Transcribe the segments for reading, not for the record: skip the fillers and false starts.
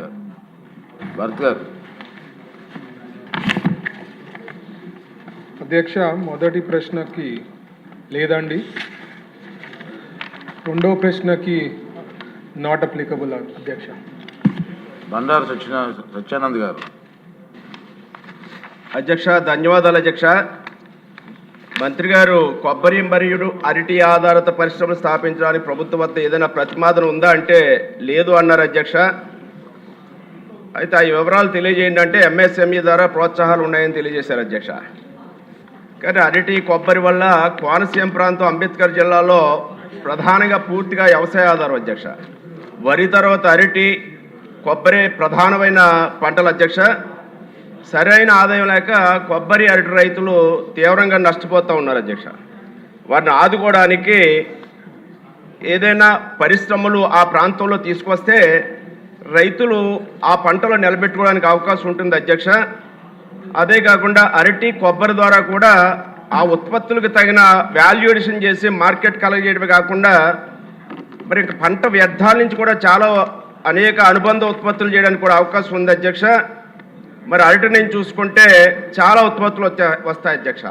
గారు. భరత్ గారు. అధ్యక్ష, మొదటి ప్రశ్నకి లేదండి, రెండో ప్రశ్నకి నాట్ అప్లికబుల్ అధ్యక్ష. బండారు సత్యానంద్ గారు. అధ్యక్ష, ధన్యవాదాలు అధ్యక్ష. మంత్రి గారు, కొబ్బరి మరియు అరటి ఆధారిత పరిశ్రమలు స్థాపించడానికి ప్రభుత్వం వద్ద ఏదైనా ప్రతిపాదన ఉందా అంటే లేదు అన్నారు అధ్యక్ష. అయితే ఆ వివరాలు తెలియజేయండి అంటే ఎంఎస్ఎంఈ ద్వారా ప్రోత్సాహాలు ఉన్నాయని తెలియజేశారు అధ్యక్ష. కానీ అరటి కొబ్బరి వల్ల కోనసీమ ప్రాంతం అంబేద్కర్ జిల్లాలో ప్రధానంగా పూర్తిగా వ్యవసాయ ఆధారం అధ్యక్ష. వరి తర్వాత అరటి కొబ్బరి ప్రధానమైన పంటలు అధ్యక్ష. సరైన ఆదాయం లేక కొబ్బరి అరటి రైతులు తీవ్రంగా నష్టపోతూ ఉన్నారు అధ్యక్ష. వారిని ఆదుకోవడానికి ఏదైనా పరిశ్రమలు ఆ ప్రాంతంలో తీసుకొస్తే రైతులు ఆ పంటలు నిలబెట్టుకోవడానికి అవకాశం ఉంటుంది అధ్యక్ష. అదే కాకుండా అరటి కొబ్బరి ద్వారా కూడా ఆ ఉత్పత్తులకు తగిన వాల్యుయేషన్ చేసి మార్కెట్ కలగజేయడమే కాకుండా మరి పంట వ్యర్థాల నుంచి కూడా చాలా అనేక అనుబంధ ఉత్పత్తులు చేయడానికి కూడా అవకాశం ఉంది అధ్యక్ష. మరి అరటి నుంచి చూసుకుంటే చాలా ఉత్పత్తులు వస్తాయి అధ్యక్ష.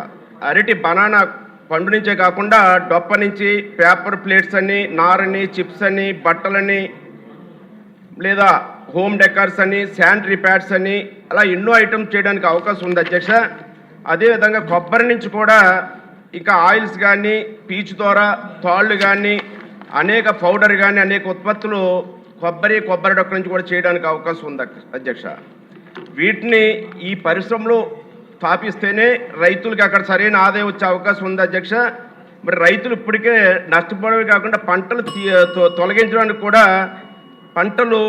అరటి బనానా పండు నుంచే కాకుండా డొప్ప నుంచి పేపర్ ప్లేట్స్ అని, నారని, చిప్స్ అని, బట్టలని, లేదా హోమ్ డెకర్స్ అని, శానిటరీ ప్యాడ్స్ అని, అలా ఎన్నో ఐటమ్స్ చేయడానికి అవకాశం ఉంది అధ్యక్ష. అదేవిధంగా కొబ్బరి నుంచి కూడా ఇంకా ఆయిల్స్ కానీ, పీచు ద్వారా తాళ్ళు కానీ, అనేక పౌడర్ కానీ, అనేక ఉత్పత్తులు కొబ్బరి డొక్క నుంచి కూడా చేయడానికి అవకాశం ఉంది అధ్యక్ష. వీటిని ఈ పరిశ్రమలు స్థాపిస్తేనే రైతులకి అక్కడ సరైన ఆదాయం వచ్చే అవకాశం ఉంది అధ్యక్ష. మరి రైతులు ఇప్పటికే నష్టపోవడమే కాకుండా పంటలు తొలగించడానికి కూడా, పంటలు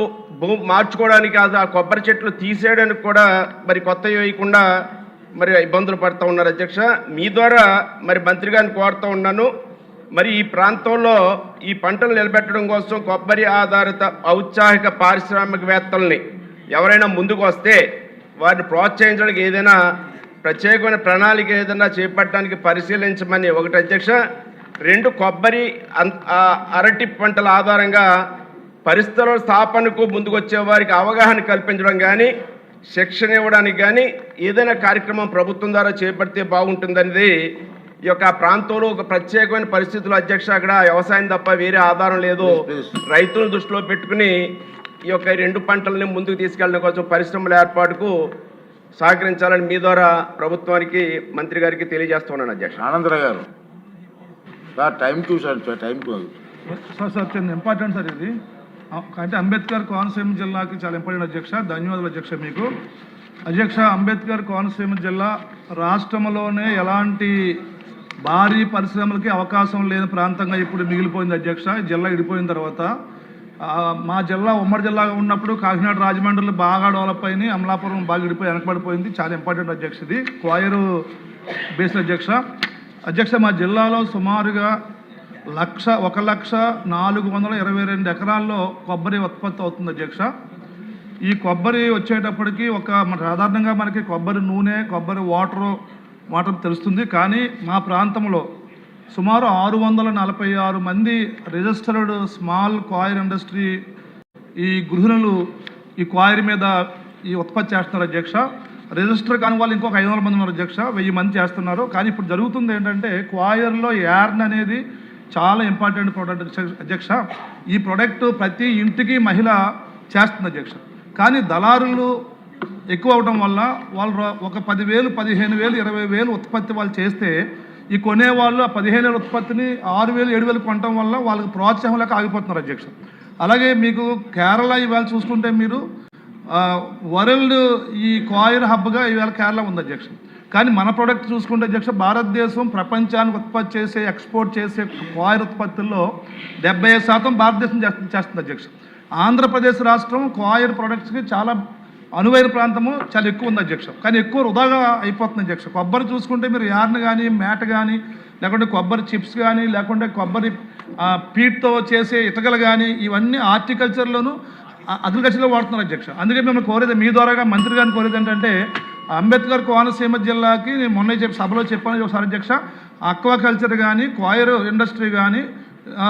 మార్చుకోవడానికి, ఆ కొబ్బరి చెట్లు తీసేయడానికి కూడా మరి కొత్తవి వేయకుండా మరి ఇబ్బందులు పడుతూ ఉన్నారు అధ్యక్ష. మీ ద్వారా మరి మంత్రి గారిని కోరుతూ ఉన్నాను, మరి ఈ ప్రాంతంలో ఈ పంటలు నిలబెట్టడం కోసం కొబ్బరి ఆధారిత ఔత్సాహిక పారిశ్రామికవేత్తల్ని ఎవరైనా ముందుకు వస్తే వారిని ప్రోత్సహించడానికి ఏదైనా ప్రత్యేకమైన ప్రణాళిక ఏదైనా చేపట్టడానికి పరిశీలించమని ఒకటి అధ్యక్ష. రెండు, కొబ్బరి అరటి పంటల ఆధారంగా పరిస్థితుల స్థాపనకు ముందుకు వచ్చే వారికి అవగాహన కల్పించడం కానీ, శిక్షణ ఇవ్వడానికి కానీ ఏదైనా కార్యక్రమం ప్రభుత్వం ద్వారా చేపడితే బాగుంటుందనేది ఈ యొక్క ప్రాంతంలో ఒక ప్రత్యేకమైన పరిస్థితులు అధ్యక్ష. అక్కడ వ్యవసాయం తప్ప వేరే ఆధారం లేదు. రైతులను దృష్టిలో పెట్టుకుని ఈ యొక్క రెండు పంటలని ముందుకు తీసుకెళ్ళడం కోసం పరిశ్రమల ఏర్పాటుకు సహకరించాలని మీ ద్వారా ప్రభుత్వానికి, మంత్రి గారికి తెలియజేస్తున్నాను అధ్యక్ష. ఆనందరావు గారు. సార్ టైం చూసాను సార్, టైం సార్ చాలా ఇంపార్టెంట్ సార్ ఇది. అంటే అంబేద్కర్ కోనసీమ జిల్లాకి చాలా ఇంపార్టెంట్ అధ్యక్ష. ధన్యవాదాలు అధ్యక్ష మీకు. అధ్యక్ష, అంబేద్కర్ కోనసీమ జిల్లా రాష్ట్రంలోనే ఎలాంటి భారీ పరిశ్రమలకి అవకాశం లేని ప్రాంతంగా ఇప్పుడు మిగిలిపోయింది అధ్యక్ష. జిల్లా విడిపోయిన తర్వాత మా జిల్లా ఉమ్మడి జిల్లాగా ఉన్నప్పుడు కాకినాడ, రాజమండ్రిలో బాగా డెవలప్ అయినాయి, అమలాపురం బాగా విడిపోయి వెనకబడిపోయింది. చాలా ఇంపార్టెంట్ అధ్యక్ష ఇది, క్వాయరు బేస్డ్ అధ్యక్ష. అధ్యక్ష, మా జిల్లాలో సుమారుగా 1,422 ఎకరాల్లో కొబ్బరి ఉత్పత్తి అవుతుంది అధ్యక్ష. ఈ కొబ్బరి వచ్చేటప్పటికి సాధారణంగా మనకి కొబ్బరి నూనె, కొబ్బరి వాటర్ తెలుస్తుంది. కానీ మా ప్రాంతంలో సుమారు 646 మంది రిజిస్టర్డ్ స్మాల్ కాయిర్ ఇండస్ట్రీ ఈ గృహిణులు ఈ కాయిర్ మీద ఈ ఉత్పత్తి చేస్తున్నారు అధ్యక్ష. రిజిస్టర్ కాని వాళ్ళు ఇంకొక 500 మంది ఉన్నారు అధ్యక్ష. 1000 మంది చేస్తున్నారు. కానీ ఇప్పుడు జరుగుతుంది ఏంటంటే, క్వాయర్లో యార్న్ అనేది చాలా ఇంపార్టెంట్ ప్రోడక్ట్ అధ్యక్ష. ఈ ప్రోడక్ట్ ప్రతి ఇంటికి మహిళ చేస్తుంది అధ్యక్ష. కానీ దళారులు ఎక్కువ అవడం వల్ల వాళ్ళు ఒక 10,000, 15,000, 20,000 ఉత్పత్తి వాళ్ళు చేస్తే ఈ కొనేవాళ్ళు ఆ 15,000 ఉత్పత్తిని 6,000, 7,000 కొనడం వల్ల వాళ్ళకి ప్రోత్సాహం లేక ఆగిపోతున్నారు అధ్యక్ష. అలాగే మీకు కేరళ ఇవాళ చూసుకుంటే మీరు వరల్డ్ ఈ కాయిర్ హబ్గా ఇవాళ కేరళ ఉంది అధ్యక్ష. కానీ మన ప్రోడక్ట్ చూసుకుంటే అధ్యక్ష, భారతదేశం ప్రపంచానికి ఉత్పత్తి చేసే, ఎక్స్పోర్ట్ చేసే కాయిర్ ఉత్పత్తుల్లో 75% భారతదేశం చేస్తుంది అధ్యక్ష. ఆంధ్రప్రదేశ్ రాష్ట్రం కాయిర్ ప్రొడక్ట్స్కి చాలా అనువైన ప్రాంతము చాలా ఎక్కువ ఉంది అధ్యక్ష. కానీ ఎక్కువ వృధాగా అయిపోతుంది అధ్యక్ష. కొబ్బరి చూసుకుంటే మీరు యార్న్ కానీ, మ్యాట్ కానీ, లేకుంటే కొబ్బరి చిప్స్ కానీ, లేకుంటే కొబ్బరి పీట్తో చేసే ఇటుకలు కానీ, ఇవన్నీ హార్టికల్చర్లోను, అగ్రికల్చర్లో వాడుతున్నారు అధ్యక్ష. అందుకే మేము కోరేది, మీ ద్వారాగా మంత్రి గారిని కోరేది ఏంటంటే, అంబేద్కర్ కోనసీమ జిల్లాకి నేను మొన్న సభలో చెప్పాను ఒకసారి అధ్యక్ష, అక్వాకల్చర్ కానీ, కాయిర్ ఇండస్ట్రీ కానీ,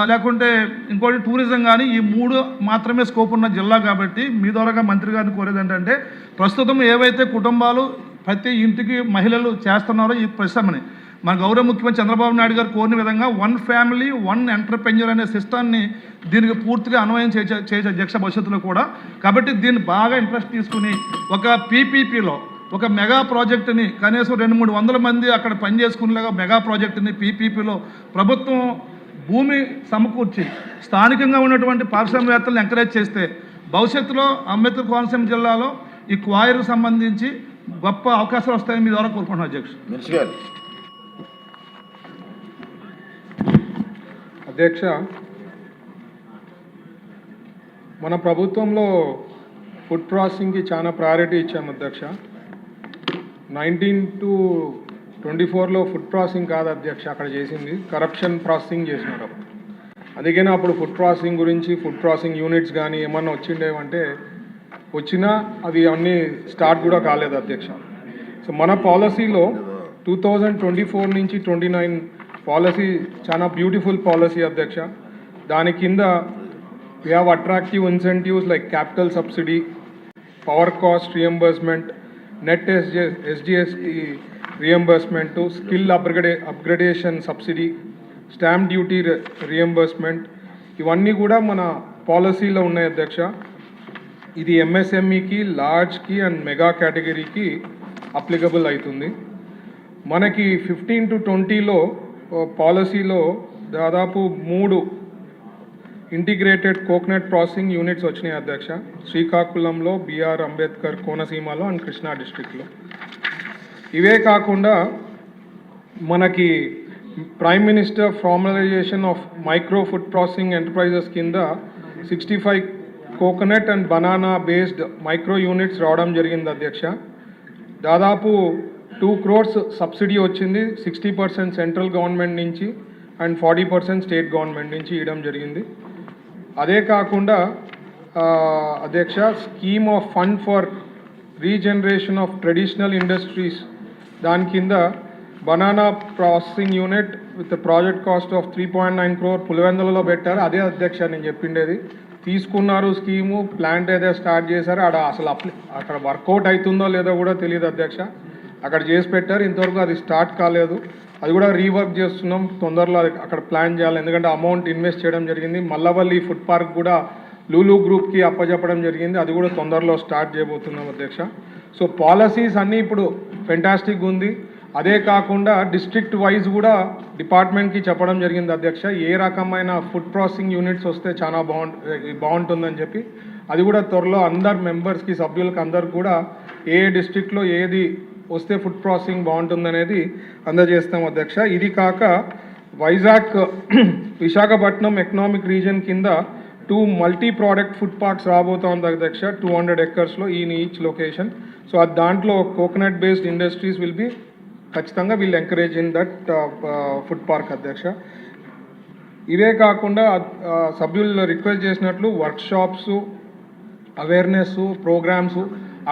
లేకుంటే ఇంకోటి టూరిజం కానీ, ఈ 3 మాత్రమే స్కోప్ ఉన్న జిల్లా కాబట్టి మీ ద్వారాగా మంత్రి గారిని కోరేది ఏంటంటే, ప్రస్తుతం ఏవైతే కుటుంబాలు ప్రతి ఇంటికి మహిళలు చేస్తున్నారో ఈ పరిశ్రమని మన గౌరవ ముఖ్యమంత్రి చంద్రబాబు నాయుడు గారు కోరిన విధంగా 1 ఫ్యామిలీ 1 ఎంటర్ప్రెన్యూర్ అనే సిస్టాన్ని దీనికి పూర్తిగా అన్వయం చేయొచ్చు అధ్యక్ష భవిష్యత్తులో కూడా. కాబట్టి దీన్ని బాగా ఇంట్రెస్ట్ తీసుకుని ఒక పీపీపీలో ఒక మెగా ప్రాజెక్టుని కనీసం 200-300 మంది అక్కడ పనిచేసుకునేలాగా మెగా ప్రాజెక్టుని పీపీపీలో ప్రభుత్వం భూమి సమకూర్చి స్థానికంగా ఉన్నటువంటి పారిశ్రామికవేత్తలను ఎంకరేజ్ చేస్తే భవిష్యత్తులో అంబేద్కర్ కోనసీమ జిల్లాలో ఈ క్వాయర్కు సంబంధించి గొప్ప అవకాశాలు వస్తాయని మీ ద్వారా కోరుకుంటున్నాను అధ్యక్ష. మినిస్టర్ గారు. అధ్యక్ష, మన ప్రభుత్వంలో ఫుడ్ ప్రాసెసింగ్కి చాలా ప్రయారిటీ ఇచ్చాము అధ్యక్ష. 19 to 24లో ఫుడ్ ప్రాసెసింగ్ కాదు అధ్యక్ష అక్కడ చేసింది, కరప్షన్ ప్రాసెసింగ్ చేసినారు. అందుకనే అప్పుడు ఫుడ్ ప్రాసెసింగ్ గురించి ఫుడ్ ప్రాసెసింగ్ యూనిట్స్ కానీ ఏమన్నా వచ్చిండేవంటే వచ్చినా అవి అన్నీ స్టార్ట్ కూడా కాలేదు అధ్యక్ష. సో మన పాలసీలో 2024 నుంచి 29 పాలసీ చాలా బ్యూటిఫుల్ పాలసీ అధ్యక్ష. దాని కింద we have attractive incentives like capital subsidy, power cost reimbursement, net SGST reimbursement, skill upgradation subsidy, stamp duty reimbursement, ఇవన్నీ కూడా మన పాలసీలో ఉన్నాయి అధ్యక్ష. ఇది ఎంఎస్ఎంఈకి, లార్జ్కి అండ్ మెగా కేటగిరీకి అప్లికబుల్ అవుతుంది. మనకి 15 to 20లో పాలసీలో దాదాపు 3 ఇంటిగ్రేటెడ్ కోకోనట్ ప్రాసెసింగ్ యూనిట్స్ వచ్చినాయి అధ్యక్ష. శ్రీకాకుళంలో, బిఆర్ అంబేద్కర్ కోనసీమలో అండ్ కృష్ణా డిస్ట్రిక్ట్లో. ఇవే కాకుండా మనకి prime minister formalisation of micro food processing enterprises కింద 65 coconut and banana based micro units రావడం జరిగింది అధ్యక్ష. దాదాపు 2 crores సబ్సిడీ వచ్చింది, 60% సెంట్రల్ గవర్నమెంట్ నుంచి అండ్ 40% స్టేట్ గవర్నమెంట్ నుంచి ఇవ్వడం జరిగింది. అదే కాకుండా అధ్యక్ష, scheme of fund for regeneration of traditional industries దాని కింద banana processing unit with project cost of 3.9 crore పులివెందులలో పెట్టారు. అదే అధ్యక్ష నేను చెప్పిండేది. తీసుకున్నారు స్కీము, ప్లాంట్ ఏదో స్టార్ట్ చేశారు, అసలు అక్కడ వర్కౌట్ అవుతుందో లేదో కూడా తెలియదు అధ్యక్ష. అక్కడ చేసి పెట్టారు, ఇంతవరకు అది స్టార్ట్ కాలేదు. అది కూడా రీవర్క్ చేస్తున్నాం, తొందరలో అక్కడ ప్లాన్ చేయాలి. ఎందుకంటే అమౌంట్ ఇన్వెస్ట్ చేయడం జరిగింది. మల్లవల్లి ఫుడ్ పార్క్ కూడా లూలు గ్రూప్కి అప్పచెప్పడం జరిగింది, అది కూడా తొందరలో స్టార్ట్ చేయబోతున్నాం అధ్యక్ష. సో పాలసీస్ అన్నీ ఇప్పుడు ఫెంటాస్టిక్ ఉంది. అదే కాకుండా డిస్ట్రిక్ట్ వైజ్ కూడా డిపార్ట్మెంట్కి చెప్పడం జరిగింది అధ్యక్ష, ఏ రకమైన ఫుడ్ ప్రాసెసింగ్ యూనిట్స్ వస్తే చాలా బాగుంటుందని చెప్పి. అది కూడా త్వరలో అందరు మెంబర్స్కి, సభ్యులకి అందరికి కూడా ఏ డిస్ట్రిక్ట్లో ఏది వస్తే ఫుడ్ ప్రాసెసింగ్ బాగుంటుందనేది అందజేస్తాం అధ్యక్ష. ఇది కాక వైజాగ్ విశాఖపట్నం ఎకనామిక్ రీజన్ కింద 2 మల్టీ ప్రోడక్ట్ ఫుడ్ పార్క్స్ రాబోతోంది అధ్యక్ష, 200 acres in each location. So అది దాంట్లో coconut based industries will be ఖచ్చితంగా will encourage in that food park అధ్యక్ష. ఇవే కాకుండా సభ్యులు రిక్వెస్ట్ చేసినట్లు వర్క్షాప్స్, అవేర్నెస్ ప్రోగ్రామ్స్,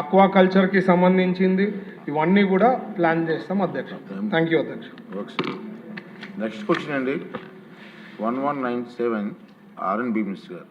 అక్వాకల్చర్కి సంబంధించింది ఇవన్నీ కూడా ప్లాన్ చేస్తాం అధ్యక్ష. థ్యాంక్ యూ అధ్యక్ష. నెక్స్ట్ క్వశ్చన్ అండి 1197 R&B మినిస్టర్ గారు.